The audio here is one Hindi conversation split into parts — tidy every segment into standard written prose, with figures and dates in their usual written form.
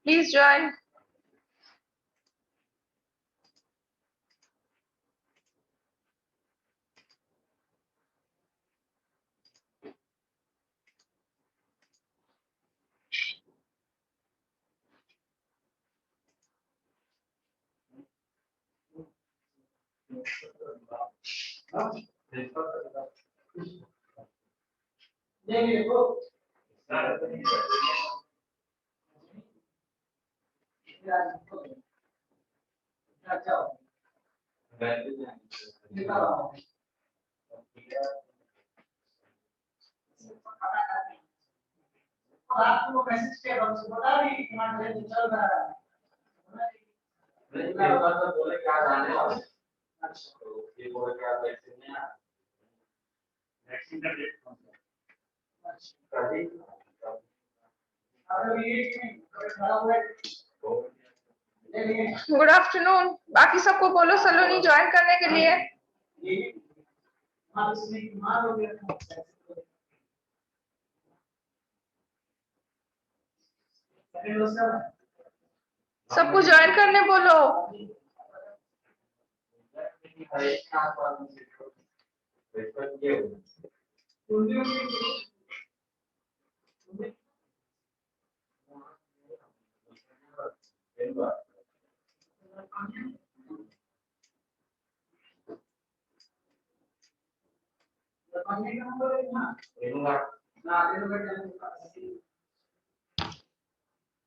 Please join. आपको मैसेज किया बता रही तुम्हारा चल रहा है नहीं तो बोले क्या जाने वाला अच्छा तो ये बोले क्या वैक्सीन नहीं आ वैक्सीन का डेट कौन सा अच्छा कभी अरे ये खराब है गुड आफ्टरनून। बाकी सबको बोलो सलोनी ज्वाइन करने के लिए। सबको ज्वाइन करने बोलो।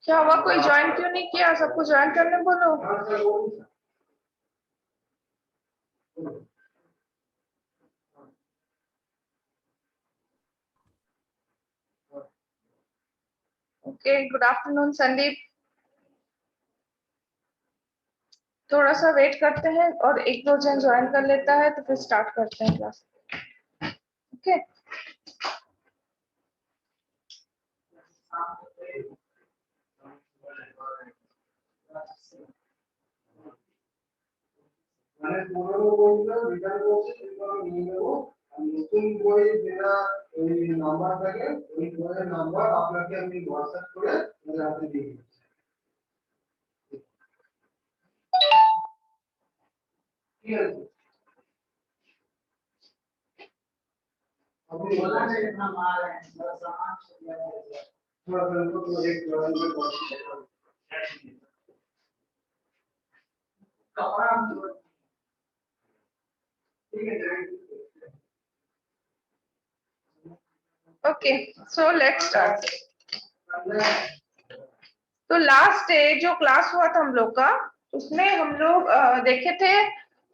क्या हुआ, कोई ज्वाइन क्यों नहीं किया? सबको ज्वाइन करने बोलो। Okay, good afternoon Sandeep. थोड़ा सा वेट करते हैं और एक दो जन ज्वाइन कर लेता है तो फिर स्टार्ट करते हैं क्लास। ओके মানে পুরনো বইগুলো রিটার্ন করছে সেগুলো নিয়ে নেবো আর নতুন বই যেটা ওই নাম্বার থাকে ওই বইয়ের নাম্বার আপনাকে আমি হোয়াটসঅ্যাপ করে ওদের হাতে দিয়ে দিচ্ছি ঠিক আছে अभी बोला है इतना माल है सामान से थोड़ा सा उनको तो एक लेवल पे पहुंच कपड़ा ओके, सो लेट्स स्टार्ट। तो लास्ट डे जो क्लास हुआ था हम लोग का, उसमें हम लोग देखे थे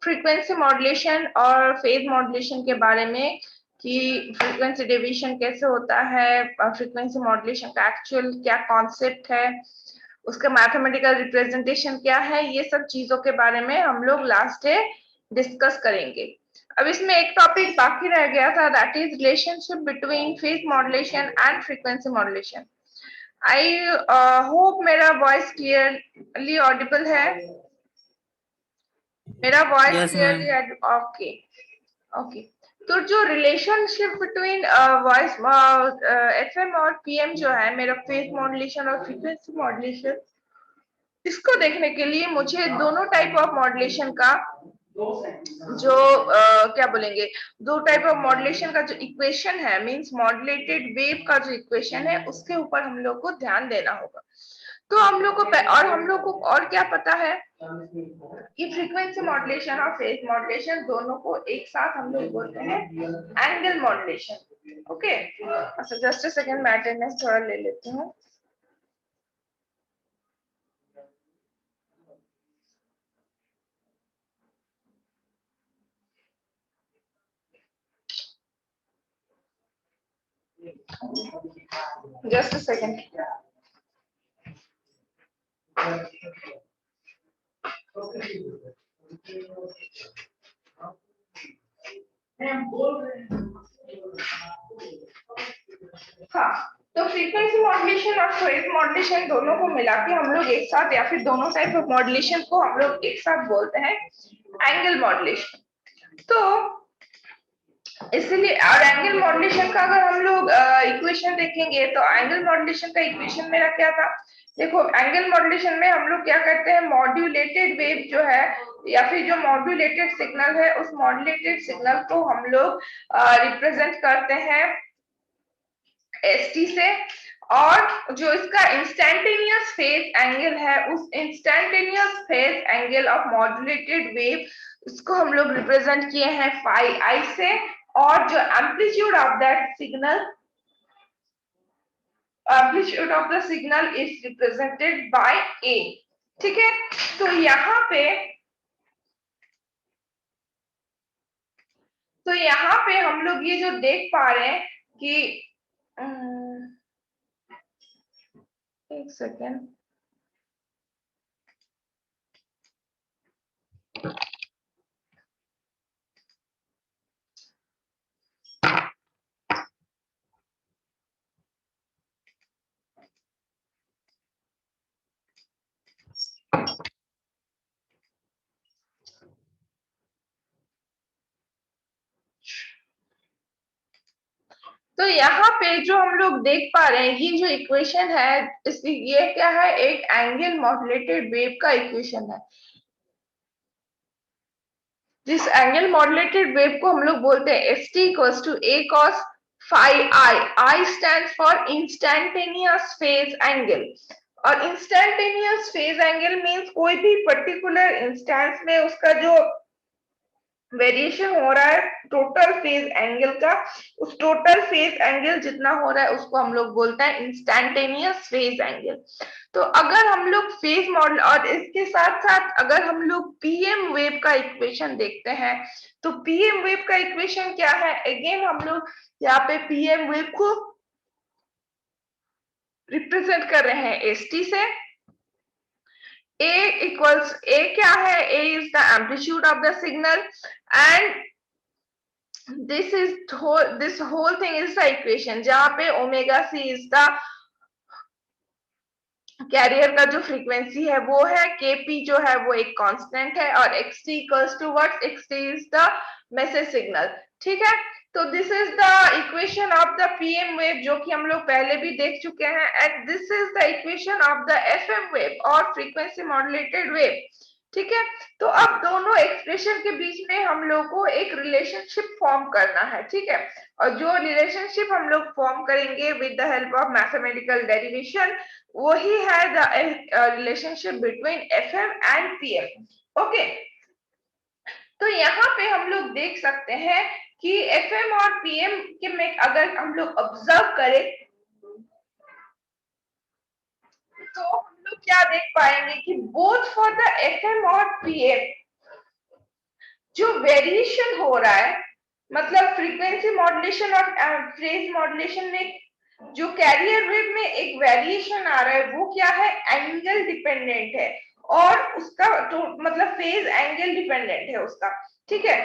फ्रीक्वेंसी मॉड्यूलेशन और फेज मॉड्यूलेशन के बारे में कि फ्रीक्वेंसी डिवीजन कैसे होता है, फ्रीक्वेंसी मॉड्यूलेशन का एक्चुअल क्या कॉन्सेप्ट है, उसका मैथमेटिकल रिप्रेजेंटेशन क्या है, ये सब चीजों के बारे में हम लोग लास्ट डे डिस्कस करेंगे। अब इसमें एक टॉपिक बाकी रह गया था, that is relationship between phase modulation and frequency modulation. I hope मेरा वॉइस क्लियरली ऑडिबल है। मेरा वॉइस क्लियरली ओके ओके। तो जो रिलेशनशिप बिटवीन वॉइस एफएम और पीएम जो है, मेरा फेज मॉड्यूलेशन और फ्रीक्वेंसी मॉड्यूलेशन, इसको देखने के लिए मुझे दोनों टाइप ऑफ मॉड्यूलेशन का जो क्या बोलेंगे, दो टाइप ऑफ मॉड्यूलेशन का जो इक्वेशन है, मींस मॉड्यूलेटेड वेव का जो इक्वेशन है, उसके ऊपर हम लोग को ध्यान देना होगा। तो हम लोग को और हम लोग को और क्या पता है कि फ्रीक्वेंसी मॉड्यूलेशन और फेज मॉड्यूलेशन दोनों को एक साथ हम लोग बोलते हैं एंगल मॉड्यूलेशन। ओके, अच्छा जस्ट अ सेकंड, मैं अटेंडेंस थोड़ा ले लेती हूँ। Just a second. हाँ, तो फ्रीक्वेंसी मॉड्यूलेशन और फेज मॉड्यूलेशन दोनों को मिला के हम लोग एक साथ, या फिर दोनों टाइप ऑफ मॉड्यूलेशन को हम लोग एक साथ बोलते हैं एंगल मॉड्यूलेशन। तो इसलिए और एंगल मॉड्यूलेशन का अगर हम लोग इक्वेशन देखेंगे तो एंगल मॉड्यूलेशन का इक्वेशन मेरा क्या था देखो एंगल मॉड्यूलेशन में हम लोग क्या करते हैं, मॉड्यूलेटेड वेव जो है या फिर जो मॉड्यूलेटेड सिग्नल है उस मॉड्यूलेटेड सिग्नल को हम लोग रिप्रेजेंट करते हैं st से, और जो इसका इंस्टेंटेनियस फेज एंगल है उस instantaneous phase angle of modulated wave उसको हम लोग रिप्रेजेंट किए हैं फाई आई से, और जो amplitude of that signal amplitude of the signal is represented by a। ठीक है, तो यहाँ पे हम लोग ये जो देख पा रहे हैं कि एक सेकेंड, तो यहाँ पे जो हम लोग देख पा रहे हैं ये जो इक्वेशन है ये क्या है, एक एंगल मॉड्यूलेटेड वेव का इक्वेशन है। जिस एंगल मॉड्यूलेटेड वेव को हम लोग बोलते हैं S T equals to A cos phi I, I stand for instantaneous phase angle, और इंस्टेंटेनियस फेज एंगल मींस कोई भी पर्टिकुलर इंस्टेंस में उसका जो वेरिएशन हो रहा है टोटल फेज एंगल का, उस टोटल फेज एंगल जितना हो रहा है उसको हम लोग बोलते हैं इंस्टेंटेनियस फेज एंगल। तो अगर हम लोग फेज मॉडल और इसके साथ साथ अगर हम लोग पीएम वेव का इक्वेशन देखते हैं, तो पीएम वेव का इक्वेशन क्या है, अगेन हम लोग यहाँ पे पीएम वेव को रिप्रेजेंट कर रहे हैं एसटी से। A equals A क्या है, A is the amplitude of the signal and this whole thing is the equation जहाँ पे omega C is the carrier का जो फ्रीक्वेंसी है वो है, Kp जो है वो एक कांस्टेंट है, और xt equals to what, xt is the message signal. ठीक है, तो this is the equation of the PM wave जो कि हम लोग पहले भी देख चुके हैं, and this is the equation of the FM wave और फ्रीक्वेंसी मॉड्यूलेटेड वेव। ठीक है, तो अब दोनों एक्सप्रेशन के बीच में हम लोग को एक रिलेशनशिप फॉर्म करना है। ठीक है, और जो रिलेशनशिप हम लोग फॉर्म करेंगे with the help of mathematical derivation वही है the relationship between FM and PM. Okay, तो यहाँ पे हम लोग देख सकते हैं कि एफएम और पीएम के में अगर हम लोग ऑब्जर्व करें तो हम लोग क्या देख पाएंगे कि बोथ फॉर द एफएम और पीएम जो वेरिएशन हो रहा है, मतलब फ्रीक्वेंसी मॉड्यूलेशन और फेज मॉड्यूलेशन में जो कैरियर वेव में एक वेरिएशन आ रहा है वो क्या है, एंगल डिपेंडेंट है, और उसका तो मतलब फेज एंगल डिपेंडेंट है उसका। ठीक है,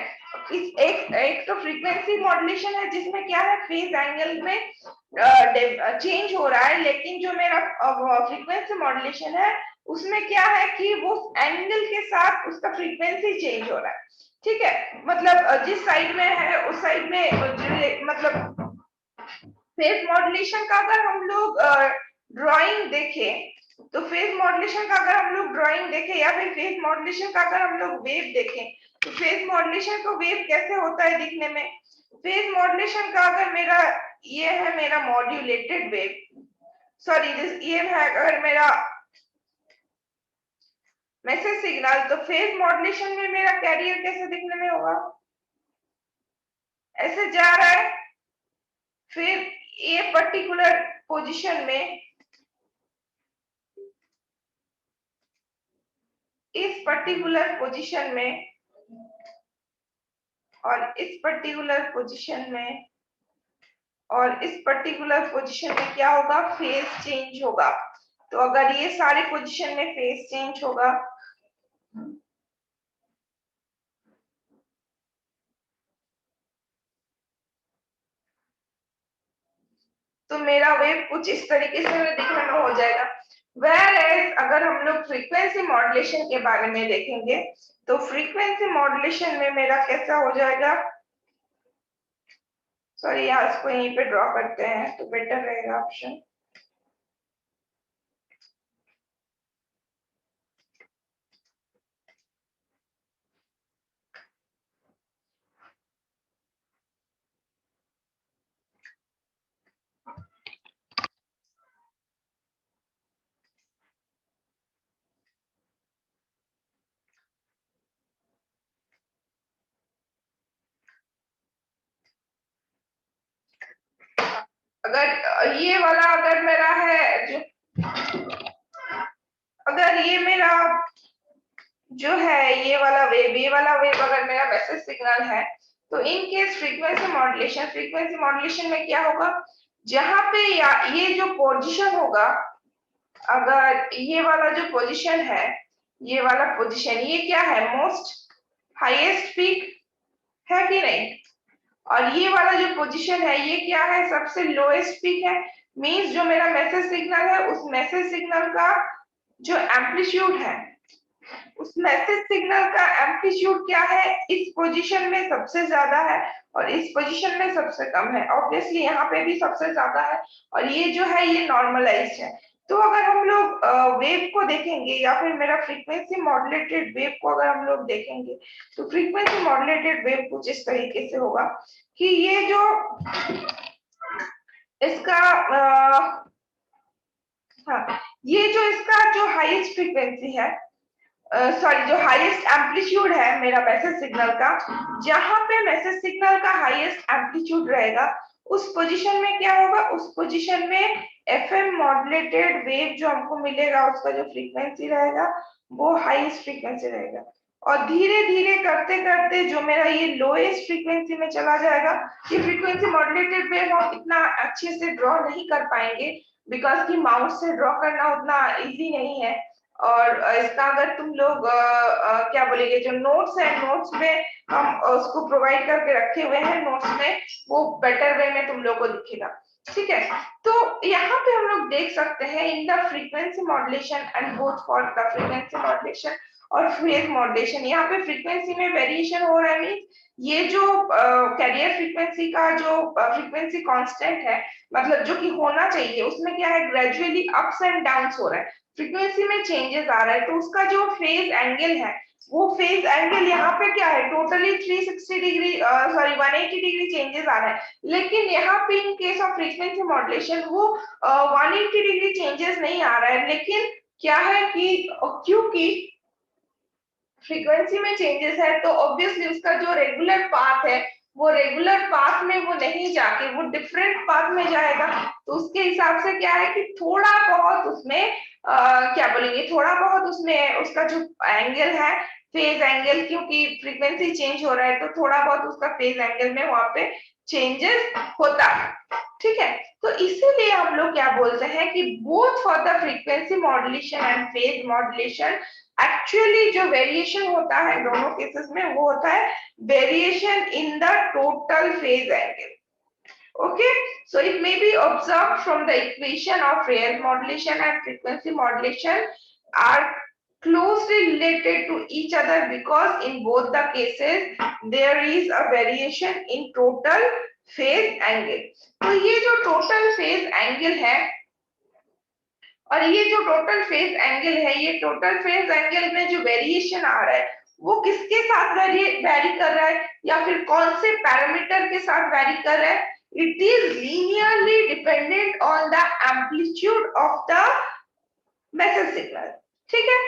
एक तो फ्रीक्वेंसी मॉड्यूलेशन है जिसमें क्या है, फेज एंगल में चेंज हो रहा है, लेकिन जो मेरा फ्रीक्वेंसी मॉड्यूलेशन है उसमें क्या है कि वो एंगल के साथ उसका फ्रीक्वेंसी चेंज हो रहा है। ठीक है, मतलब जिस साइड में है उस साइड में मतलब फेज मॉड्यूलेशन का अगर हम लोग ड्राइंग देखें, तो फेज मॉड्यूलेशन का अगर हम लोग ड्राइंग देखें या फिर फेज मॉड्यूलेशन का अगर हम लोग वेव देखें, तो फेज मॉड्यूलेशन को वेव कैसे होता है दिखने में, फेज मॉड्यूलेशन का अगर मेरा ये है मेरा मॉड्यूलेटेड वेव, सॉरी ये है अगर मेरा मैसेज सिग्नल, तो फेज मॉड्यूलेशन में मेरा कैरियर कैसे दिखने में होगा, ऐसे जा रहा है, फिर ये पर्टिकुलर पोजीशन में इस पर्टिकुलर पोजीशन में और इस पर्टिकुलर पोजीशन में और इस पर्टिकुलर पोजीशन में क्या होगा, फेज चेंज होगा। तो अगर ये सारे पोजीशन में फेज चेंज होगा तो मेरा वेव कुछ इस तरीके से दिखने में हो जाएगा। Whereas अगर हम लोग फ्रीक्वेंसी मॉड्यूलेशन के बारे में देखेंगे तो फ्रीक्वेंसी मॉड्यूलेशन में मेरा कैसा हो जाएगा, सॉरी यहाँ इसको यहीं पे ड्रॉ करते हैं तो बेटर रहेगा ऑप्शन। अगर ये वाला अगर मेरा है जो, अगर ये मेरा जो है ये वाला वेव अगर मेरा मैसेज सिग्नल है, तो इन केस फ्रीक्वेंसी मॉड्यूलेशन में क्या होगा, जहां पे ये जो पोजीशन होगा, अगर ये वाला जो पोजीशन है, ये वाला पोजीशन ये क्या है, मोस्ट हाईएस्ट पीक है कि नहीं, और ये वाला जो पोजीशन है ये क्या है, सबसे लोएस्ट पीक है। मींस जो मेरा मैसेज सिग्नल है उस मैसेज सिग्नल का जो एम्पलीट्यूड है, उस मैसेज सिग्नल का एम्पलीट्यूड क्या है, इस पोजीशन में सबसे ज्यादा है और इस पोजीशन में सबसे कम है। ऑब्वियसली यहाँ पे भी सबसे ज्यादा है और ये जो है ये नॉर्मलाइज्ड है। तो अगर हम लोग वेव को देखेंगे या फिर मेरा फ्रीक्वेंसी मॉड्यूलेटेड वेव को अगर हम लोग देखेंगे, तो फ्रीक्वेंसी मॉड्यूलेटेड वेव कुछ इस तरीके से होगा कि ये जो इसका हाँ, ये जो इसका जो हाईएस्ट फ्रीक्वेंसी है, सॉरी जो हाईएस्ट एम्पलीट्यूड है मेरा मैसेज सिग्नल का, जहां पे मैसेज सिग्नल का हाईएस्ट एम्पलीट्यूड रहेगा उस पोजीशन में क्या होगा, उस पोजीशन में एफएम मॉड्यूलेटेड वेव जो हमको मिलेगा उसका जो फ्रीक्वेंसी रहेगा वो हाईएस्ट फ्रीक्वेंसी रहेगा। और धीरे धीरे करते करते जो मेरा ये लोएस्ट फ्रीक्वेंसी में चला जाएगा, ये फ्रीक्वेंसी मॉड्यूलेटेड वेव हम इतना अच्छे से ड्रॉ नहीं कर पाएंगे बिकॉज कि माउस से ड्रॉ करना उतना इजी नहीं है। और इसका अगर तुम लोग क्या बोलेंगे, जो नोट्स है नोट्स में हम उसको प्रोवाइड करके रखे हुए हैं, नोट्स में वो बेटर वे में तुम लोग को दिखेगा। ठीक है, तो यहाँ पे हम लोग देख सकते हैं in the frequency modulation and both for the frequency modulation और फेज मॉड्यूलेशन, यहाँ पे फ्रीक्वेंसी में वेरिएशन हो रहा है। मीन्स ये जो कैरियर फ्रीक्वेंसी का जो फ्रीक्वेंसी कांस्टेंट है, मतलब जो कि होना चाहिए, उसमें क्या है, ग्रेजुअली अप्स एंड डाउन्स हो रहा है, फ्रीक्वेंसी में चेंजेस आ रहा है। तो उसका जो फेज एंगल है, वो फेज एंगल यहाँ पे क्या है, totally 360 degree sorry 180 degree changes आ रहा है। लेकिन यहाँ पे in case of frequency modulation वो 180 डिग्री चेंजेस नहीं आ रहा है। लेकिन क्या है कि क्योंकि फ्रीक्वेंसी में चेंजेस है तो ऑब्वियसली उसका जो रेगुलर पाथ है वो रेगुलर पाथ में वो नहीं जाके वो डिफरेंट पाथ में जाएगा। तो उसके हिसाब से क्या है कि थोड़ा बहुत उसमें क्या बोलेंगे, थोड़ा बहुत उसमें उसका जो एंगल है, फेज एंगल, क्योंकि फ्रीक्वेंसी चेंज हो रहा है तो थोड़ा बहुत उसका फेज एंगल में वहां पे चेंजेस होता है। ठीक है, तो इसीलिए हम लोग क्या बोलते हैं कि both for the frequency modulation and phase modulation actually जो वेरिएशन होता है दोनों केसेस में वो होता है variation in the total phase angle. Okay, so it may be observed from the equation of phase modulation and frequency modulation are closely related to each other because in both the cases there is a variation in total phase angle. तो ये जो total phase angle है और ये जो टोटल फेज एंगल है, ये टोटल फेज एंगल में जो वेरिएशन आ रहा है वो किसके साथ वेरी कर रहा है या फिर कौन से पैरामीटर के साथ वेरी कर रहा है, it is linearly dependent on the amplitude of the message signal. ठीक है,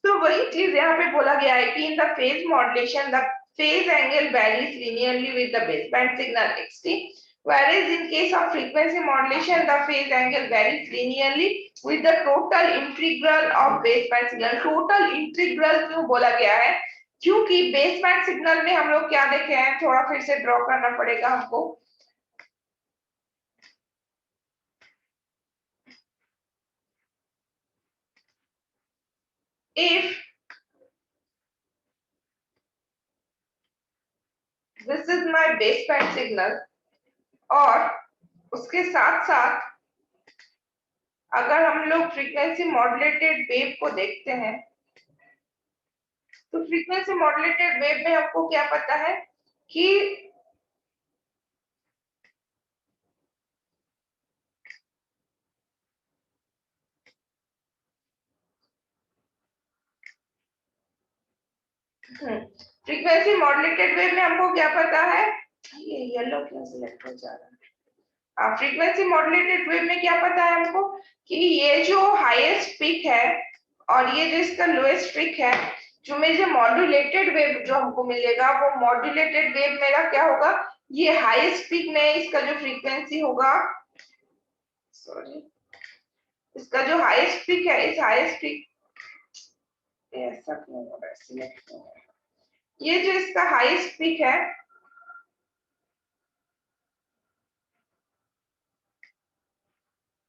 तो वही चीज यहाँ पे बोला गया है कि in the phase modulation the phase angle varies linearly with the baseband signal xt, whereas in case of frequency modulation the phase angle varies linearly with the total integral of baseband signal। total integral क्यों बोला गया है, क्योंकि baseband signal में हम लोग क्या देखे हैं, थोड़ा फिर से ड्रॉ करना पड़ेगा हमको। if this is my baseband signal और उसके साथ साथ अगर हम लोग फ्रीक्वेंसी मॉड्यूलेटेड वेव को देखते हैं, तो फ्रीक्वेंसी मॉड्यूलेटेड वेव में हमको क्या पता है कि फ्रीक्वेंसी मॉड्यूलेटेड वेव में हमको क्या पता है, ये येलो क्यों सिलेक्ट हो जा रहा है, फ्रीक्वेंसी मॉड्यूलेटेड वेव में क्या पता है हमको कि ये जो हाईएस्ट पीक है और ये जो इसका लोएस्ट पीक है, जो मेरे मॉड्यूलेटेड वेव जो हमको मिलेगा वो मॉड्यूलेटेड वेव मेरा क्या होगा, ये हाईएस्ट पीक में इसका जो फ्रीक्वेंसी होगा, सॉरी, इसका जो हाईएस्ट पीक है, इस हाईएस्ट पीक, ऐसा क्यों हो रहा है, सिलेक्ट क्यों हो रहा है, ये जो इसका हाईएस्ट पीक है,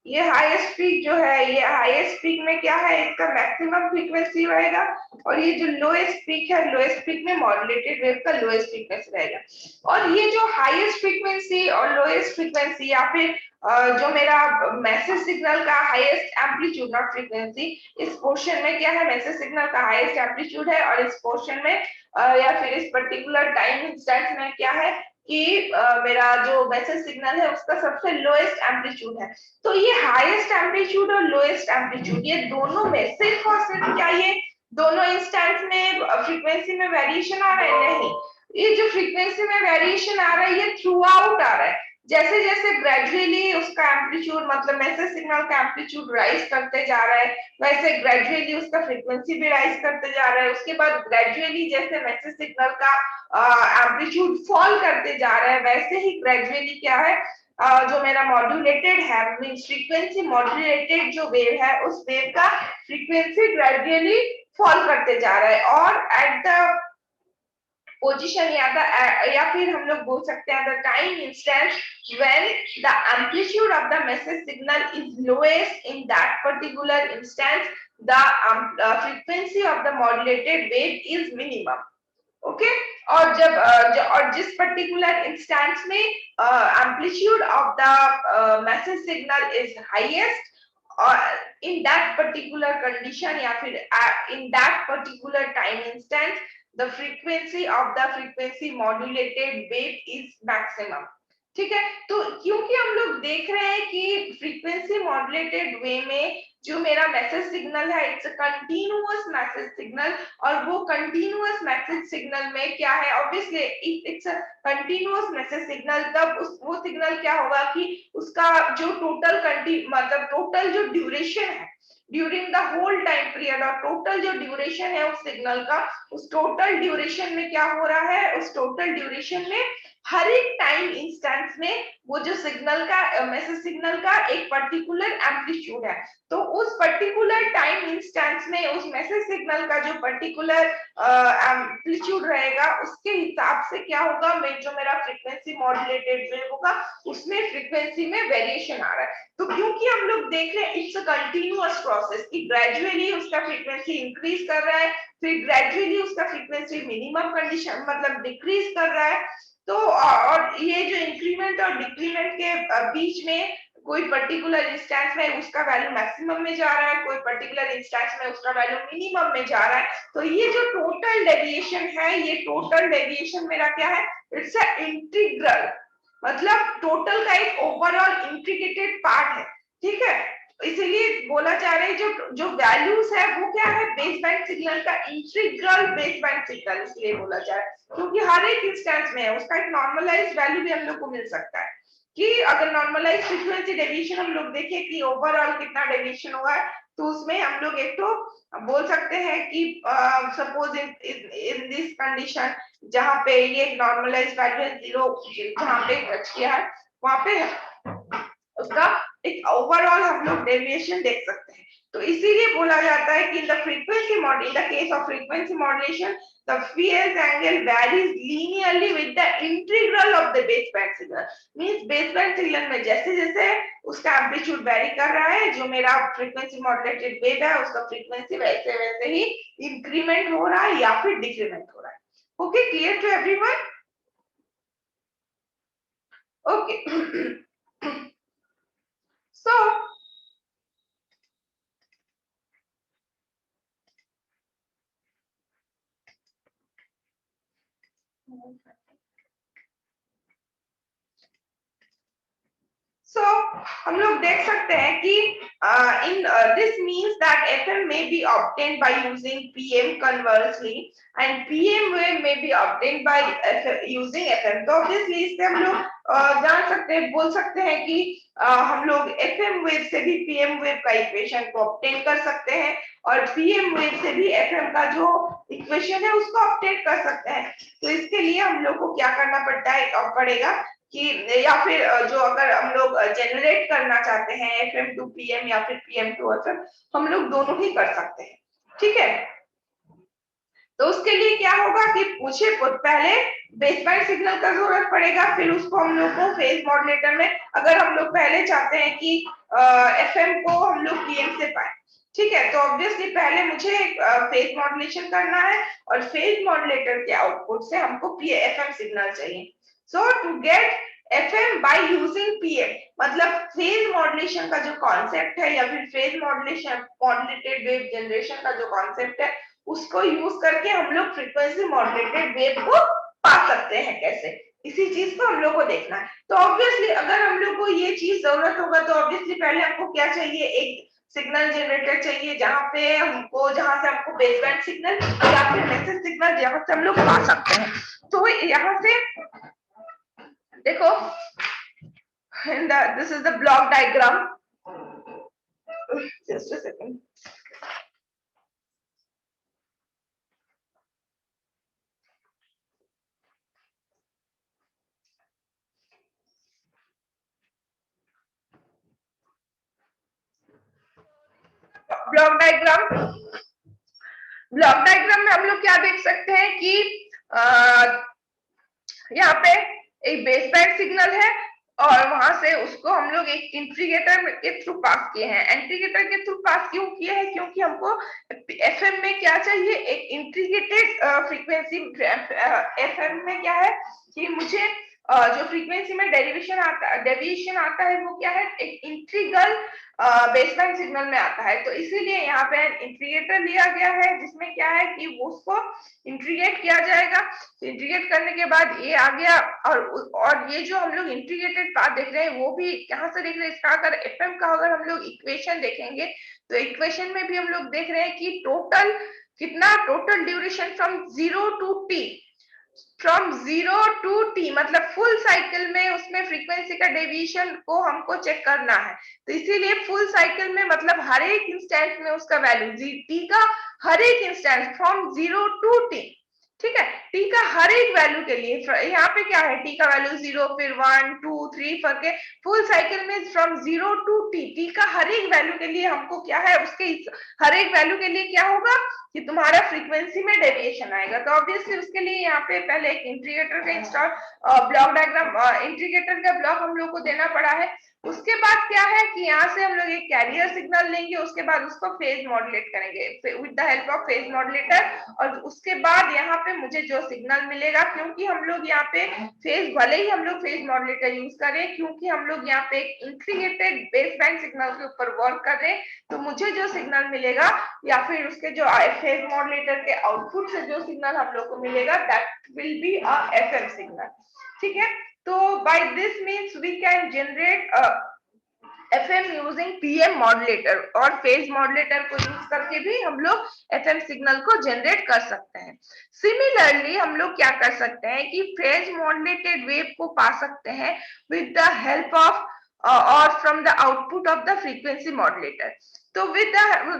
ये हाईएस्ट पीक जो है, ये हाईएस्ट पीक में क्या है, इसका मैक्सिमम फ्रीक्वेंसी रहेगा, और ये जो लोएस्ट पीक है, लोएस्ट पीक में मॉड्यूलेटेड वेव का लोएस्ट फ्रीक्वेंसी रहेगा। और ये जो हाईएस्ट फ्रीक्वेंसी और लोएस्ट फ्रीक्वेंसी, या फिर जो मेरा मैसेज सिग्नल का हाईएस्ट एम्पलीट्यूड नॉट फ्रीक्वेंसी, इस पोर्शन में क्या है, मैसेज सिग्नल का हाईएस्ट एम्पलीट्यूड है, और इस पोर्शन में या फिर इस पर्टिकुलर टाइम इंस्टेंट में क्या है कि मेरा जो मैसेज सिग्नल है उसका सबसे लोएस्ट एम्पलीट्यूड है। तो ये हाईएस्ट एम्पलीट्यूड और लोएस्ट एम्पलीट्यूड, ये दोनों में सिर्फ और सिर्फ क्या ये दोनों इंस्टेंट में फ्रीक्वेंसी में वेरिएशन आ रहा है, नहीं, ये जो फ्रीक्वेंसी में वेरिएशन आ रहा है ये थ्रू आउट आ रहा है। जैसे जैसे ग्रेजुअली उसका एम्पलीट्यूड, मतलब मैसेज सिग्नल का एम्पलीट्यूड राइज करते जा रहा है, वैसे ग्रेजुअली उसका फ्रीक्वेंसी भी राइज करते जा रहा है। उसके बाद ग्रेजुअली जैसे मैसेज सिग्नल का एम्पलीट्यूड फॉल करते जा रहा है, वैसे ही ग्रेजुअली क्या है, जो मेरा मॉड्यूलेटेड है, मींस फ्रीक्वेंसी मॉड्यूलेटेड जो वेव है, उस वेव का फ्रीक्वेंसी ग्रेजुअली फॉल करते जा रहा है, और एट द पोजीशन या फिर हम लोग बोल सकते हैं the time instant when the amplitude of the message signal is lowest in that particular instance, the frequency of the modulated wave is minimum. Okay, और और जिस पर्टिकुलर इंस्टेंस में amplitude of the message signal is highest, और इन दैट पर्टिकुलर कंडीशन या फिर in that particular time instance, the frequency of the frequency modulated wave is maximum। ठीक है, तो क्योंकि हम लोग देख रहे हैं कि फ्रीक्वेंसी मॉड्यूलेटेड वे में जो मेरा मैसेज सिग्नल है, इट्स कंटीन्यूअस मैसेज सिग्नल, और वो कंटीन्यूअस मैसेज सिग्नल में क्या है, obviously it's continuous message signal, तब वो सिग्नल क्या होगा कि उसका जो टोटल मतलब टोटल जो ड्यूरेशन है during the whole time period, और टोटल जो ड्यूरेशन है उस सिग्नल का, उस टोटल ड्यूरेशन में क्या हो रहा है, उस टोटल ड्यूरेशन में हर एक टाइम इंस्टेंस में वो जो सिग्नल का मैसेज सिग्नल का एक पर्टिकुलर एम्पलीट्यूड है, तो उस पर्टिकुलर टाइम इंस्टेंस में उस मैसेज सिग्नल का जो पर्टिकुलर एम्पलीट्यूड रहेगा, उसके हिसाब से क्या होगा, जो मेरा फ्रीक्वेंसी मॉड्यूलेटेड वेव होगा उसमें फ्रीक्वेंसी में वेरिएशन आ रहा है। तो क्योंकि हम लोग देख रहे हैं इट्स अ कंटिन्यूअस प्रोसेस कि ग्रेजुअली उसका फ्रीक्वेंसी इंक्रीज कर रहा है, फिर ग्रेजुअली उसका फ्रीक्वेंसी मिनिमम कंडीशन मतलब डिक्रीज कर रहा है। तो और ये जो इंक्रीमेंट और डिक्रीमेंट के बीच में कोई पर्टिकुलर इंस्टेंस में उसका वैल्यू मैक्सिमम में जा रहा है, कोई पर्टिकुलर इंस्टेंस में उसका वैल्यू मिनिमम में जा रहा है। तो ये जो टोटल डेविएशन है, ये टोटल डेविएशन मेरा क्या है, इट्स अ इंटीग्रल, मतलब टोटल का एक ओवरऑल इंटीग्रेटेड पार्ट है। ठीक है, इसीलिए बोला जा रहा है जो वैल्यूज है वो क्या है, बेस बैंड सिग्नल का इंटीग्रल बेस बैंड सिग्नल, इसलिए बोला जा रहा है क्योंकि हर एक इंस्टेंस में है उसका एक नॉर्मलाइज्ड वैल्यू भी हम लोग को मिल सकता है, कि अगर नॉर्मलाइज्ड फ्रीक्वेंसी डेविएशन हम लोग देखें कि ओवरऑल कितना डेविएशन हुआ है, तो उसमें हम लोग एक तो बोल सकते हैं कि सपोज इन दिस कंडीशन जहां पे ये नॉर्मलाइज्ड वैल्यू है 0, जहां पे टच किया है वहां पे उसका एक ओवरऑल हम लोग डेविएशन देख सकते हैं। तो इसीलिए बोला जाता है कि in the frequency module, in the case of frequency modulation the phase angle varies linearly with the integral of the baseband signal। means baseband signal में जैसे जैसे उसका एम्पलीट्यूड वेरी कर रहा है, जो मेरा फ्रीक्वेंसी मॉड्यूलेटेड वेव है उसका फ्रीक्वेंसी वैसे वैसे ही इंक्रीमेंट हो रहा है या फिर डिक्रीमेंट हो रहा है। Okay, clear to everyone? Okay so So हम लोग देख सकते हैं कि in this means that FM may be obtained by using PM conversely and PM wave may be obtained by using FM। तो ऑब्वियसली इससे हम लोग जान सकते हैं, बोल सकते हैं कि हम लोग एफएम वेव से भी पीएम वेव का इक्वेशन को ऑब्टेन कर सकते हैं और पीएम वेव से भी एफएम का जो इक्वेशन है उसको ऑब्टेन कर सकते हैं। तो इसके लिए हम लोग को क्या करना पड़ेगा कि या फिर जो अगर हम लोग जनरेट करना चाहते हैं एफएम टू पीएम या फिर पीएम टू एफएम, हम लोग दोनों ही कर सकते हैं। ठीक है, तो उसके लिए क्या होगा कि मुझे पहले बेसबैंड सिग्नल का जरूरत पड़ेगा, फिर उसको हम लोग को फेज मॉड्यूलेटर में, अगर हम लोग पहले चाहते हैं कि एफएम को हम लोग पीएम से पाए, ठीक है, तो ऑब्वियसली पहले मुझे फेज मॉड्यूलेशन करना है और फेज मॉड्यूलेटर के आउटपुट से हमको एफएम सिग्नल चाहिए। So to get FM by using PM, मतलब फेज मॉड्यूलेशन का जो कॉन्सेप्ट है या फिर phase modulation modulated wave generation का जो कॉन्सेप्ट है उसको यूज करके हम लोग फ्रीक्वेंसी मॉड्यूलेटेड वेव को पा सकते हैं कैसे, इसी चीज को हम लोग को देखना है। तो ऑब्वियसली अगर हम लोग को ये चीज जरूरत होगा तो ऑब्वियसली पहले हमको क्या चाहिए, एक सिग्नल जनरेटर चाहिए जहां से हमको बेसबैंड सिग्नल या फिर मैसेज सिग्नल जहां से हम लोग पा सकते हैं। तो यहाँ से देखो this is the block diagram, just a second. Block diagram में हम लोग क्या देख सकते हैं कि यहाँ पे एक बेसबैंड सिग्नल है और वहां से उसको हम लोग एक इंटीग्रेटर के थ्रू पास किए हैं। इंटीग्रेटर के थ्रू पास क्यों किए हैं, क्योंकि हमको एफएम में क्या चाहिए, एक इंटीग्रेटेड फ्रीक्वेंसी। एफएम में क्या है कि मुझे जो फ्रीक्वेंसी में डेविएशन आता है वो क्या है, एक इंटीग्रल बेसबैंड सिग्नल में आता है। तो इसीलिए यहाँ पे इंटीग्रेटर लिया गया है जिसमें क्या है कि उसको इंटीग्रेट किया जाएगा। इंटीग्रेट करने के बाद ये आ गया और ये जो हम लोग इंटीग्रेटेड पाथ देख रहे हैं वो भी कहाँ से देख रहे हैं, इसका अगर एफएम का अगर हम लोग इक्वेशन देखेंगे तो इक्वेशन में भी हम लोग देख रहे हैं कि total duration from 0 to T, from 0 to T मतलब फुल साइकिल में उसमें फ्रीक्वेंसी का डेविएशन को हमको चेक करना है। तो इसीलिए फुल साइकिल में मतलब हर एक इंस्टेंट में उसका वैल्यू टी का हर एक इंस्टेंट फ्रॉम 0 टू टी, ठीक है, टी का हर एक वैल्यू के लिए यहाँ पे क्या है, टी का वैल्यू 0 फिर 1 2 3 करके फुल साइकिल में फ्रॉम 0 टू टी का हर एक वैल्यू के लिए हमको क्या है, उसके हर एक वैल्यू के लिए क्या होगा कि तुम्हारा फ्रीक्वेंसी में डेविएशन आएगा। तो ऑब्वियसली उसके लिए यहाँ पे पहले एक इंटीग्रेटर का इंस्टॉल ब्लॉक डायग्राम इंटीग्रेटर का ब्लॉक हम लोग को देना पड़ा है। उसके बाद क्या है कि यहाँ से हम लोग एक कैरियर सिग्नल लेंगे, उसके बाद उसको फेज मॉड्यूलेट करेंगे with the help of phase modulator. और उसके बाद यहाँ पे मुझे जो सिग्नल मिलेगा, क्योंकि हम लोग यहाँ पे फेज भले ही हम लोग फेज मॉड्यूलेटर यूज करें, क्योंकि हम लोग यहाँ पे एक इंटीग्रेटेड बेस बैंड सिग्नल के ऊपर वर्क कर रहे हैं, तो मुझे जो सिग्नल मिलेगा या फिर उसके जो फेज मॉड्यूलेटर के आउटपुट से जो सिग्नल हम लोग को मिलेगा that will be a FM signal. ठीक है, तो by this means we can generate FM using PM modulator और फेज मॉड्यूलेटर को यूज करके भी हम लोग एफएम सिग्नल को जनरेट कर सकते हैं। सिमिलरली हम लोग क्या कर सकते हैं कि फेज मॉड्यूलेटेड वेव को पा सकते हैं विद द हेल्प ऑफ और from the output of the frequency modulator. तो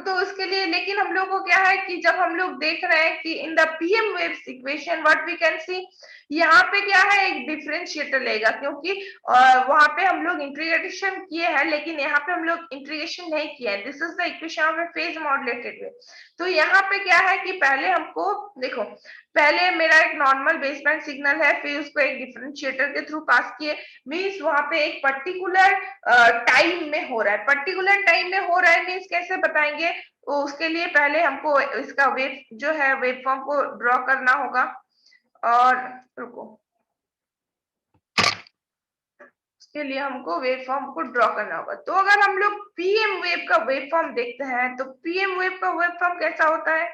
तो उसके लिए लेकिन हम लोग को क्या है कि जब हम लोग देख रहे हैं कि in the PM wave equation what we can see, यहाँ पे क्या है एक डिफरेंशिएटर लेगा, क्योंकि वहां पे हम लोग इंटीग्रेशन किए हैं लेकिन यहाँ पे हम लोग इंटीग्रेशन नहीं किए हैं। This is the equation of A phase modulated wave. तो यहाँ पे क्या है कि पहले हमको देखो, पहले मेरा एक नॉर्मल बेसबैंड सिग्नल है, फिर उसको एक डिफरेंशिएटर के थ्रू पास किए, मीन्स वहां पे एक पर्टिकुलर टाइम में हो रहा है। पर्टिकुलर टाइम में हो रहा है मीन्स कैसे बताएंगे, तो उसके लिए पहले हमको इसका वेव जो है वेव फॉर्म को ड्रॉ करना होगा। और रुको, उसके लिए हमको वेव फॉर्म को ड्रॉ करना होगा। तो अगर हम लोग पीएम वेव का वेव फॉर्म देखते हैं तो पीएम वेव का वेव फॉर्म कैसा होता है,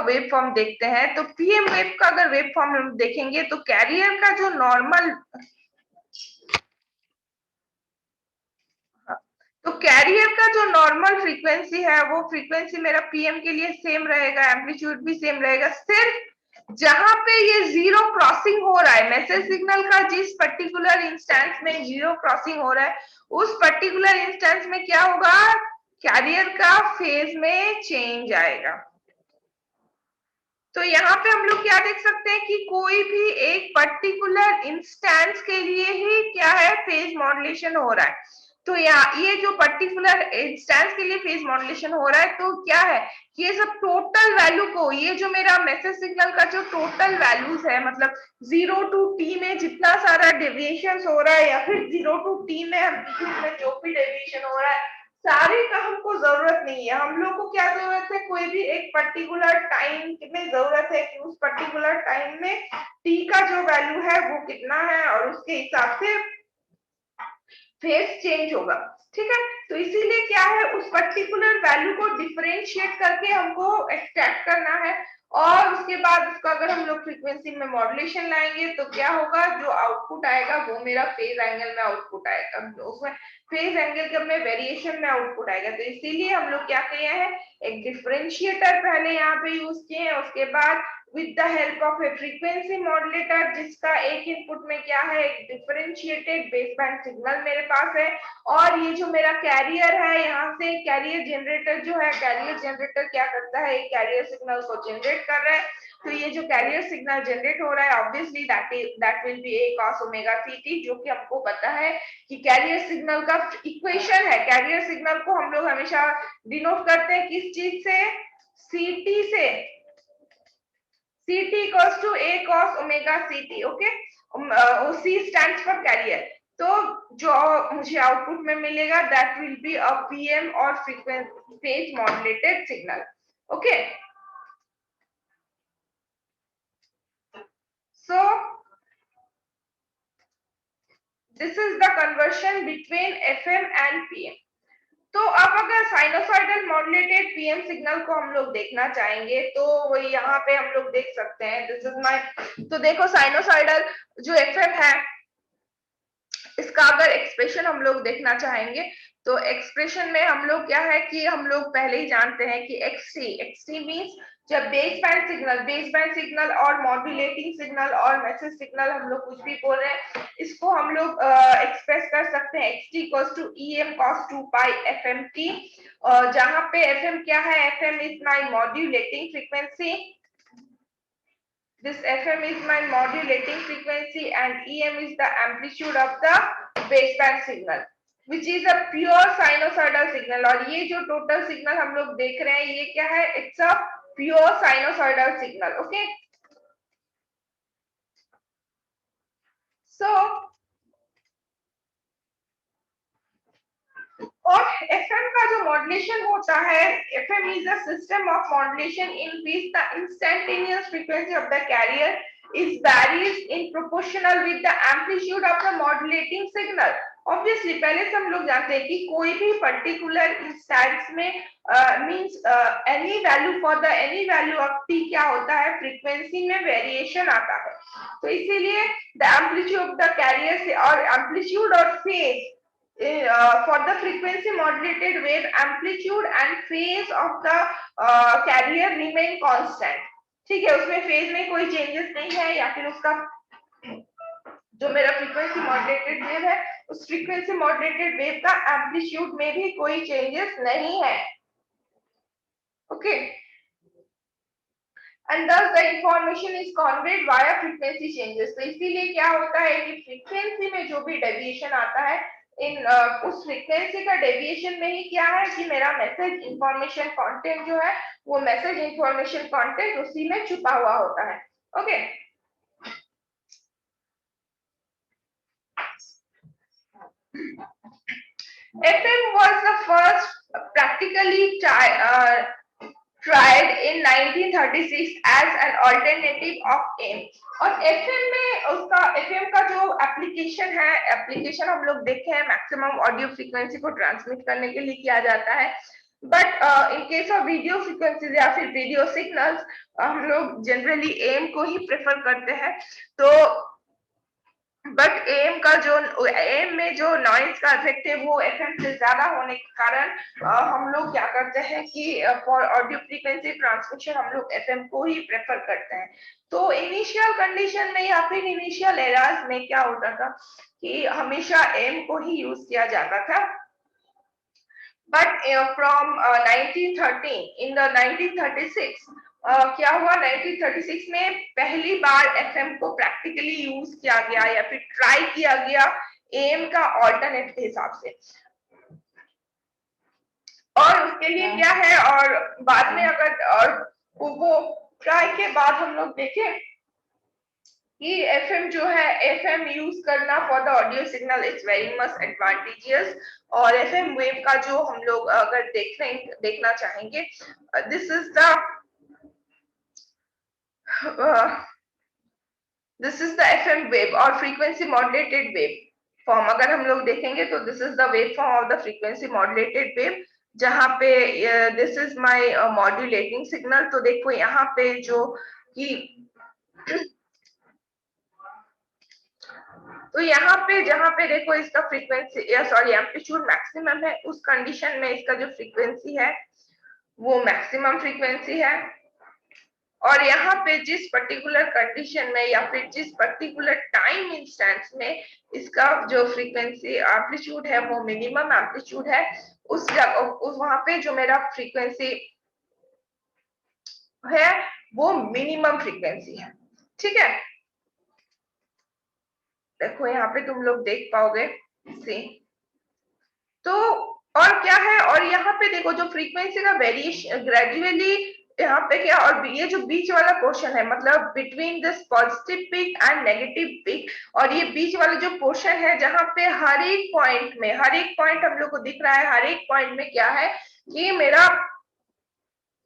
वेव फॉर्म देखते हैं, तो पीएम वेव का अगर वेव फॉर्म हम देखेंगे तो कैरियर का जो नॉर्मल, तो कैरियर का जो नॉर्मल फ्रीक्वेंसी है वो फ्रीक्वेंसी मेरा पीएम के लिए सेम रहेगा, एम्पलीट्यूड भी सेम रहेगा। सिर्फ जहां पे ये जीरो क्रॉसिंग हो रहा है, मैसेज सिग्नल का जिस पर्टिकुलर इंस्टेंस में जीरो क्रॉसिंग हो रहा है, उस पर्टिकुलर इंस्टेंस में क्या होगा, कैरियर का फेज में चेंज आएगा। तो यहाँ पे हम लोग क्या देख सकते हैं कि कोई भी एक पर्टिकुलर इंस्टेंस के लिए ही क्या है, फेज मॉड्यूलेशन हो रहा है। तो ये जो पर्टिकुलर इंस्टेंस के लिए फेज मॉड्यूलेशन हो रहा है, तो क्या है कि ये सब टोटल वैल्यू को, ये जो मेरा मैसेज सिग्नल का जो टोटल वैल्यूज है, मतलब 0 to t में जितना सारा डेविएशन हो रहा है, या फिर 0 to t में एम्पलीट्यूड में जो भी डेविएशन हो रहा है, सारे का हमको जरूरत नहीं है। हम लोग को क्या जरूरत है, कोई भी एक पर्टिकुलर टाइम में जरूरत है कि उस पर्टिकुलर टाइम में t का जो वैल्यू है वो कितना है, और उसके हिसाब से फेज चेंज होगा। ठीक है, तो इसीलिए क्या है, उस पर्टिकुलर वैल्यू को डिफरेंशिएट करके हमको एक्सट्रैक्ट करना है, और उसके बाद उसका अगर हम लोग फ्रीक्वेंसी में मॉड्यूलेशन लाएंगे तो क्या होगा, जो आउटपुट आएगा वो मेरा फेज एंगल में आउटपुट आएगा, उसमें फेज एंगल में वेरिएशन में आउटपुट आएगा। तो इसीलिए हम लोग क्या किए हैं, एक डिफरेंशिएटर पहले यहाँ पे यूज किए हैं, उसके बाद with the help of A frequency modulator, जिसका एक इनपुट में क्या है, एक डिफरेंशिएटेड बेस बैंड सिग्नल मेरे पास है, और ये जो मेरा कैरियर है, यहाँ से कैरियर जनरेटर जो है, कैरियर जनरेटर क्या करता है, कैरियर सिग्नल को जनरेट कर रहा है। तो ये जो कैरियर सिग्नल जनरेट हो रहा है, obviously that will B A cos omega ct, जो कि हमको पता है कि कैरियर सिग्नल का इक्वेशन है। कैरियर सिग्नल को हम लोग हमेशा डिनोट करते हैं किस चीज से, ct से, ct equals to a cos omega ct, okay. c stands for carrier. तो जो मुझे आउटपुट में मिलेगा, that will be a PM और frequency phase modulated signal, okay. So this is the conversion between FM and PM. तो अब अगर साइनोसॉइडल मॉड्यूलेटेड पीएम सिग्नल को हम लोग देखना चाहेंगे, तो वही यहाँ पे हम लोग देख सकते हैं, दिस इज माय, तो देखो साइनोसॉइडल जो एफएम है, इसका अगर एक्सप्रेशन हम लोग देखना चाहेंगे, तो एक्सप्रेशन में हम लोग क्या है कि हम लोग पहले ही जानते हैं कि एक्सटी मींस जब बेस बैंड सिग्नल और मॉड्यूलेटिंग सिग्नल और मैसेज सिग्नल हम लोग कुछ भी बोल रहे हैं, इसको हम लोग एक्सप्रेस कर सकते हैं xt equals to em cos 2 pi fmt, जहां पे fm क्या है, fm is my modulating frequency, this FM is my modulating frequency, and EM is the amplitude of the baseband signal, which is a pure sinusoidal signal। और ये जो टोटल सिग्नल हम लोग देख रहे हैं, ये क्या है, it's a pure sinusoidal signal, okay. So और FM का जो मॉड्यूलेशन होता है, FM is a system of modulation in which the instantaneous frequency of the carrier is varies in proportional with the amplitude of the modulating signal। Obviously पहले से हम लोग जानते हैं कि कोई भी पर्टिकुलर इंस्टेंस में means any value for the any value of t क्या होता है, फ्रीक्वेंसी में वेरिएशन आता है। तो इसीलिए the amplitude of the carrier से, और एम्पलीट्यूड और phase for the frequency modulated wave, amplitude and phase of the carrier remain constant। ठीक है, उसमें फेज में कोई चेंजेस नहीं है, या फिर उसका जो मेरा फ्रीक्वेंसी मॉड्यूलेटेड वेव है, उस फ्रीक्वेंसी मॉड्यूलेटेड वेव का एम्पलीट्यूड में भी कोई चेंजेस नहीं है, okay. And thus the information is conveyed via frequency changes। तो इसीलिए क्या होता है कि फ्रीक्वेंसी में जो भी डेविएशन आता है, उस फ्रीक्वेंसी का डेविएशन में ही क्या है कि मेरा मैसेज इंफॉर्मेशन कंटेंट जो है, वो मैसेज इंफॉर्मेशन कंटेंट उसी में छुपा हुआ होता है, okay. FM was the first practically tried in 1936 as an alternative of AM। और FM में उसका, FM का जो एप्लीकेशन हम लोग देखे हैं, मैक्सिमम ऑडियो फ्रीक्वेंसी को ट्रांसमिट करने के लिए किया जाता है। But in case of video frequencies या फिर वीडियो सिग्नल्स हम लोग जनरली एम को ही प्रेफर करते हैं। तो बट एम का जो एम में जो नॉइज का इफेक्ट है वो एफएम से ज्यादा होने के कारण हम लोग क्या करते हैं कि फॉर ऑडियो फ्रीक्वेंसी ट्रांसमिशन हम लोग एफएम को ही प्रेफर करते हैं। तो इनिशियल कंडीशन में या फिर इनिशियल एराज में क्या होता था कि हमेशा एम को ही यूज किया जाता था। बट फ्रॉम 1913 इन द 1936 क्या हुआ, 1936 में पहली बार एफएम को प्रैक्टिकली यूज किया गया या फिर ट्राई किया गया एम का ऑल्टरनेट के हिसाब से। और उसके लिए क्या है, और बाद में अगर और वो ट्राई के बाद हम लोग देखें कि एफएम जो है, एफएम यूज करना for the audio signal is very much advantageous. और एफएम वेव का जो हम लोग अगर देखना चाहेंगे, this is the FM wave और फ्रीक्वेंसी मॉड्यूलेटेड वेव फॉर्म। अगर हम लोग देखेंगे तो this is the wave form of the frequency modulated wave, जहां पे this is my modulating signal. तो देखो यहाँ पे जो कि तो यहाँ पे जहाँ पे देखो इसका फ्रीक्वेंसी या सॉरी एम्पलीट्यूड मैक्सिमम है, उस कंडीशन में इसका जो फ्रीक्वेंसी है वो मैक्सिमम फ्रीक्वेंसी है। और यहाँ पे जिस पर्टिकुलर कंडीशन में या फिर जिस पर्टिकुलर टाइम इंस्टेंस में इसका जो फ्रीक्वेंसी एम्पलीट्यूड है वो मिनिमम एम्पलीट्यूड है, उस जगह उस वहां पे जो मेरा फ्रीक्वेंसी है वो मिनिमम फ्रीक्वेंसी है। ठीक है, देखो यहाँ पे तुम लोग देख पाओगे सी। तो और क्या है, और यहाँ पे देखो जो फ्रीक्वेंसी का वेरिएशन ग्रेजुअली यहाँ पे क्या, और ये जो बीच वाला पोर्शन है मतलब between this positive peak and negative peak, और ये बीच वाला जो पोर्शन है जहाँ पे हर एक पॉइंट में, हर एक पॉइंट हम लोग को दिख रहा है, हर एक पॉइंट में क्या है कि मेरा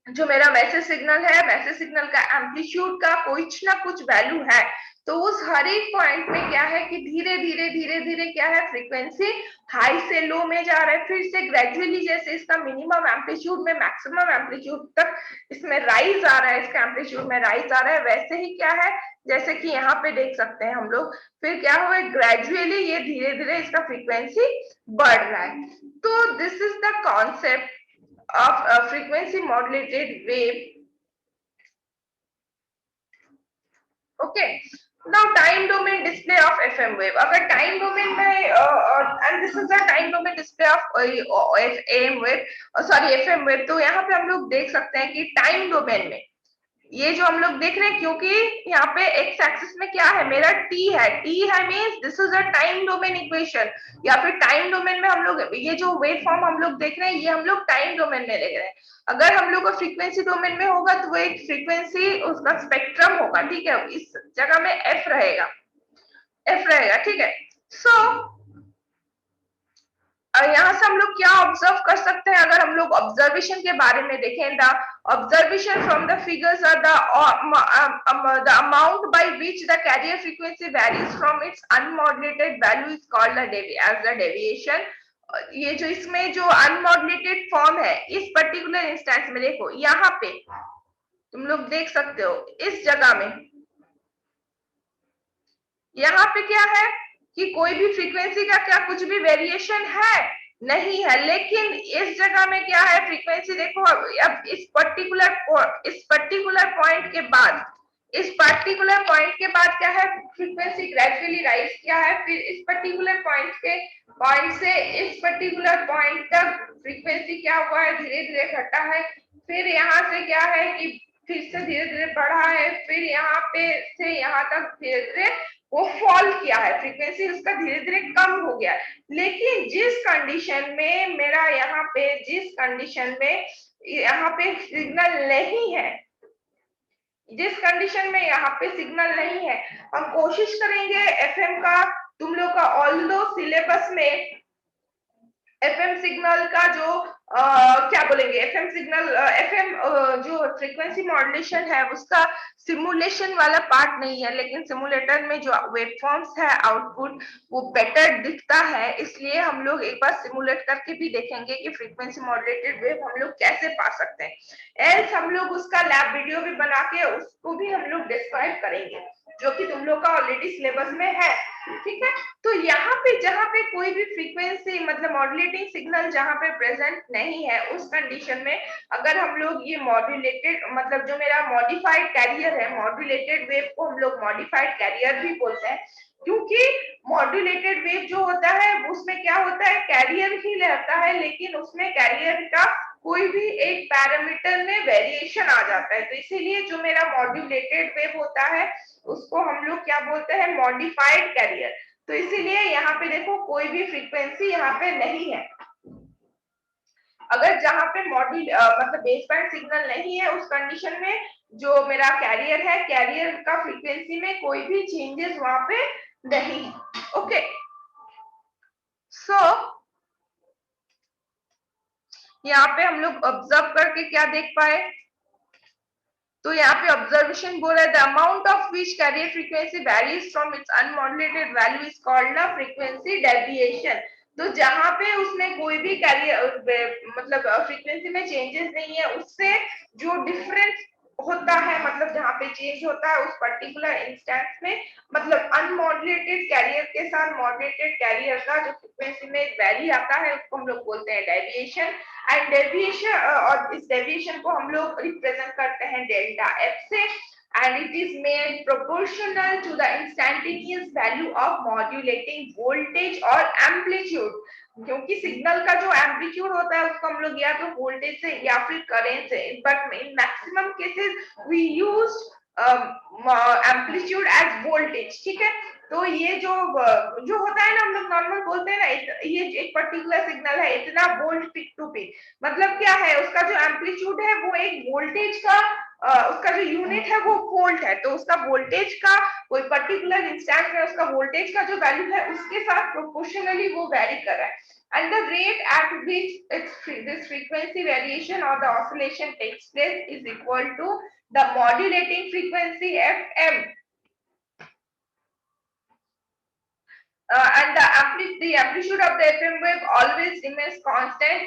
जो मेरा मैसेज सिग्नल है, मैसेज सिग्नल का एम्पलीट्यूड का कुछ ना कुछ वैल्यू है। तो उस हर एक पॉइंट में क्या है कि धीरे धीरे धीरे धीरे क्या है, फ्रीक्वेंसी हाई से लो में जा रहा है, फिर से ग्रेजुअली जैसे इसका मिनिमम एम्पलीट्यूड में मैक्सिमम एम्पलीट्यूड तक इसमें राइज आ रहा है, इसका एम्पलीट्यूड में राइज आ रहा है, वैसे ही क्या है जैसे कि यहाँ पे देख सकते हैं हम लोग, फिर क्या हुआ ग्रेजुअली ये धीरे धीरे इसका फ्रीक्वेंसी बढ़ रहा है। तो this is the concept of a frequency modulated wave. Okay, now time domain display of FM wave. अगर time domain में and this is the time domain display of AM wave, sorry FM wave, तो यहाँ पे हम लोग देख सकते हैं कि time domain में ये जो हम लोग देख रहे हैं, क्योंकि यहाँ पे एक्स एक्सिस में क्या है मेरा टी है means this is a time domain equation, या फिर टाइम डोमेन में हम लोग ये जो वेव फॉर्म हम लोग देख रहे हैं ये हम लोग टाइम डोमेन में देख रहे हैं। अगर हम लोग को फ्रीक्वेंसी डोमेन में होगा तो वो एक फ्रीक्वेंसी उसका स्पेक्ट्रम होगा, ठीक है, इस जगह में एफ रहेगा, ठीक है। सो यहाँ से हम लोग क्या ऑब्जर्व कर सकते हैं, अगर हम लोग ऑब्जर्वेशन के बारे में देखें, the observation from the figures are the amount by which the carrier frequency varies from its unmodulated value is called as the deviation. ये जो इसमें जो अनमॉड्यूलेटेड फॉर्म है इस पर्टिकुलर इंस्टेंस में देखो यहाँ पे तुम लोग देख सकते हो इस जगह में, यहाँ पे क्या है कि कोई भी फ्रीक्वेंसी का क्या कुछ भी वेरिएशन है नहीं है, लेकिन इस जगह में क्या है फ्रीक्वेंसी देखो अब इस पर्टिकुलर पॉइंट के बाद, इस पर्टिकुलर पॉइंट के बाद क्या है फ्रीक्वेंसी ग्रेजुअली राइज किया है, फिर इस पर्टिकुलर पॉइंट से इस पर्टिकुलर पॉइंट तक फ्रीक्वेंसी क्या हुआ है धीरे धीरे घटा है, फिर यहाँ से क्या है कि फिर से धीरे धीरे बढ़ा है, फिर यहाँ पे से यहाँ तक धीरे धीरे वो फॉल किया है, फ्रीक्वेंसी उसका धीरे धीरे कम हो गया है। लेकिन जिस कंडीशन में मेरा यहाँ पे जिस कंडीशन में यहाँ पे सिग्नल नहीं है, जिस कंडीशन में यहाँ पे सिग्नल नहीं है, हम कोशिश करेंगे एफएम का तुम लोग का ऑल्दो सिलेबस में एफएम सिग्नल का जो क्या बोलेंगे, एफएम सिग्नल, एफएम जो फ्रीक्वेंसी मॉड्यूलेशन है उसका सिमुलेशन वाला पार्ट नहीं है, लेकिन सिमुलेटर में जो वेवफॉर्म्स है आउटपुट वो बेटर दिखता है, इसलिए हम लोग एक बार सिमुलेट करके भी देखेंगे कि फ्रीक्वेंसी मॉड्यूलेटेड वेव हम लोग कैसे पा सकते हैं। एल्स हम लोग उसका लैब वीडियो भी बना के उसको भी हम लोग डिस्क्राइब करेंगे, जो कि तुम लोग का ऑलरेडी सिलेबस में है, ठीक है। तो यहाँ पे जहाँ पे कोई भी फ्रीक्वेंसी मतलब मॉड्यूलेटिंग सिग्नल जहाँ पे प्रेजेंट नहीं है, उस कंडीशन में अगर हम लोग ये मॉड्यूलेटेड मतलब जो मेरा मॉडिफाइड कैरियर है, मॉड्यूलेटेड वेव को हम लोग मॉडिफाइड कैरियर भी बोलते हैं, क्योंकि मॉड्यूलेटेड वेव जो होता है उसमें क्या होता है, कैरियर ही रहता है, लेकिन उसमें कैरियर का कोई भी एक पैरामीटर में वेरिएशन आ जाता है, तो इसीलिए जो मेरा मॉड्यूलेटेड वेव होता है उसको हम लोग क्या बोलते हैं, मॉडिफाइड कैरियर। तो इसीलिए यहाँ पे देखो कोई भी फ्रीक्वेंसी यहाँ पे नहीं है। अगर जहाँ पे मॉड्यूल मतलब बेस बैंड सिग्नल नहीं है, उस कंडीशन में जो मेरा कैरियर है, कैरियर का फ्रीक्वेंसी में कोई भी चेंजेस वहां पे नहीं है। ओके, सो यहाँ पे हम लोग ऑब्जर्व करके क्या देख पाए, तो यहाँ पे ऑब्जर्वेशन बोल रहा है, the amount of which carrier frequency varies from its unmodulated value is called the frequency deviation. तो जहां पे उसमें कोई भी कैरियर मतलब फ्रीक्वेंसी में चेंजेस नहीं है, उससे जो डिफरेंस होता है, मतलब जहां पे चेंज होता है उस पर्टिकुलर इंस्टेंस में, मतलब अनमॉड्यूलेटेड कैरियर के साथ मॉड्यूलेटेड कैरियर का जो फ्रीक्वेंसी में वैल्यू आता है उसको हम लोग बोलते हैं डेविएशन। एंड डेविएशन और इस डेविएशन को हम लोग रिप्रेजेंट करते हैं डेल्टा एफ से, and it is made proportional to the instantaneous value of modulating voltage or amplitude। क्योंकि सिग्नल का जो एम्पलीट्यूड होता है उसको हम लोग या तो वोल्टेज से या फिर करंट से, but in maximum cases we use amplitude as voltage, ठीक है। तो ये जो होता है ना, हम लोग नॉर्मल बोलते हैं ना, ये एक पर्टिकुलर सिग्नल है इतना वोल्ट पिक टू पिक, मतलब क्या है, उसका जो एम्पलीट्यूड है वो एक वोल्टेज का उसका जो यूनिट है वो वोल्ट है, तो उसका वोल्टेज का कोई पर्टिकुलर इंस्टेंट में उसका वोल्टेज का जो वैल्यू है उसके साथ प्रोपोर्शनली वो वेरी कर रहा है, and the rate at which this frequency variation or the oscillation takes place is equal to the modulating frequency fm, and the amplitude of the FM wave always remains constant.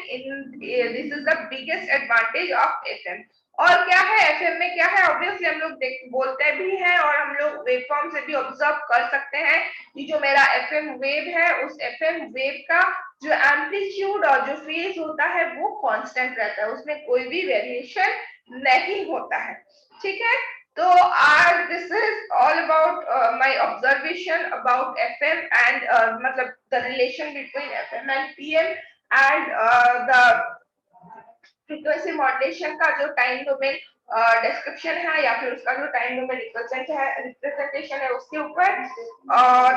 This is the biggest advantage of FM। और क्या है FM में, क्या है, ऑब्वियसली हम लोग बोलते भी हैं और हम लोग वेवफॉर्म से भी ऑब्जर्व कर सकते हैं कि जो मेरा FM वेव है उस FM वेव का जो एम्पलीट्यूड और जो फेज होता है वो कांस्टेंट रहता है, उसमें कोई भी वेरिएशन नहीं होता है, ठीक है। So this is all about my observation about FM and मतलब the relation between FM and PM and the frequency modulation का जो time domain description है या फिर उसका जो time domain representation है उसके ऊपर, और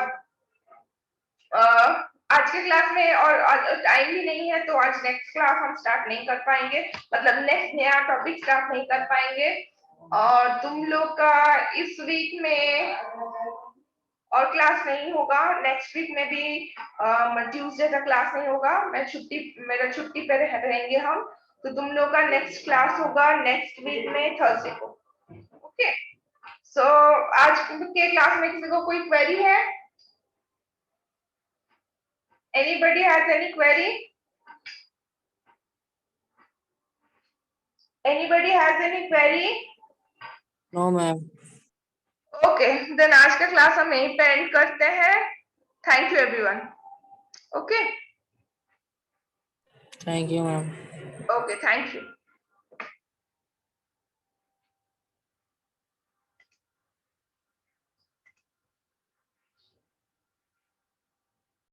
आज के क्लास में और टाइम भी नहीं है तो आज नेक्स्ट क्लास हम स्टार्ट नहीं कर पाएंगे, मतलब नेक्स्ट नया टॉपिक स्टार्ट नहीं कर पाएंगे, और तुम लोग का इस वीक में और क्लास नहीं होगा, नेक्स्ट वीक में भी ट्यूसडे का क्लास नहीं होगा, मेरा छुट्टी पे रहेंगे हम, तो तुम लोग का नेक्स्ट क्लास होगा नेक्स्ट वीक में थर्सडे को। ओके, सो आज के क्लास में किसी को कोई क्वेरी है? Anybody has any query? Anybody has any query? No ma'am। Okay, then आज का क्लास हम यहीं पे एंड करते हैं। Thank you everyone. Okay, thank you ma'am. Okay, thank you.